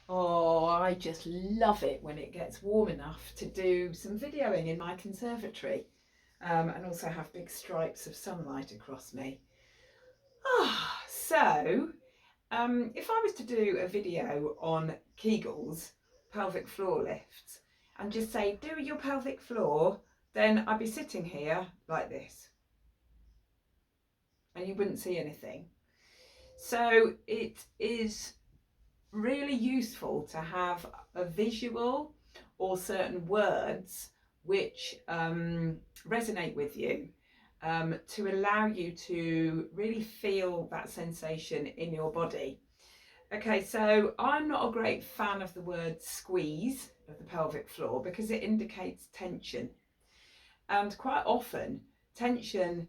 Oh, I just love it when it gets warm enough to do some videoing in my conservatory, and also have big stripes of sunlight across me. If I was to do a video on Kegels, pelvic floor lifts, and just say, do your pelvic floor, then I'd be sitting here like this, and you wouldn't see anything. So it is really useful to have a visual or certain words which resonate with you, to allow you to really feel that sensation in your body. Okay, so I'm not a great fan of the word squeeze of the pelvic floor because it indicates tension. And quite often, tension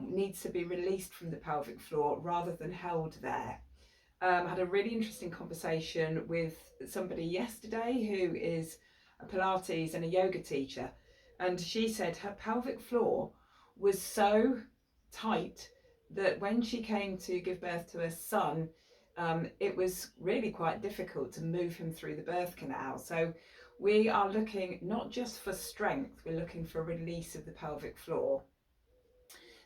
needs to be released from the pelvic floor rather than held there. Had a really interesting conversation with somebody yesterday who is a Pilates and a yoga teacher, and she said her pelvic floor was so tight that when she came to give birth to her son, it was really quite difficult to move him through the birth canal. So we are looking not just for strength, we're looking for a release of the pelvic floor.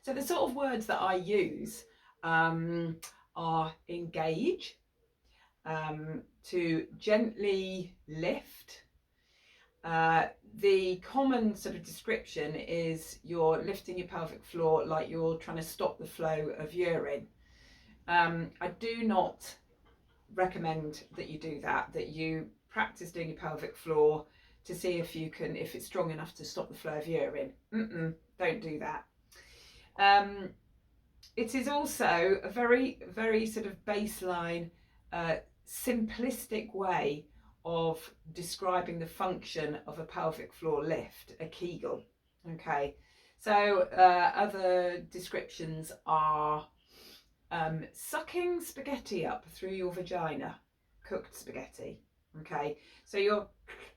So the sort of words that I use are engage, to gently lift. The common sort of description is you're lifting your pelvic floor like you're trying to stop the flow of urine. I do not recommend that you do that, that you practice doing your pelvic floor to see if it's strong enough to stop the flow of urine. Don't do that. It is also a very, very sort of baseline, simplistic way of describing the function of a pelvic floor lift, a Kegel. Okay, so other descriptions are sucking spaghetti up through your vagina, cooked spaghetti. Okay, so you're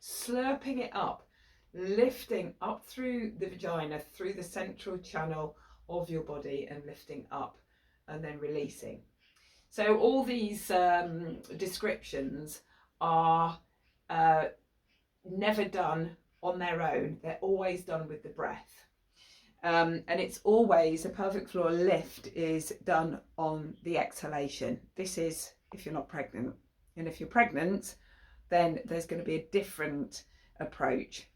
slurping it up, lifting up through the vagina, through the central channel of your body, and lifting up and then releasing. So all these descriptions are never done on their own. They're always done with the breath. And it's always a pelvic floor lift is done on the exhalation. This is if you're not pregnant. And if you're pregnant, then there's going to be a different approach.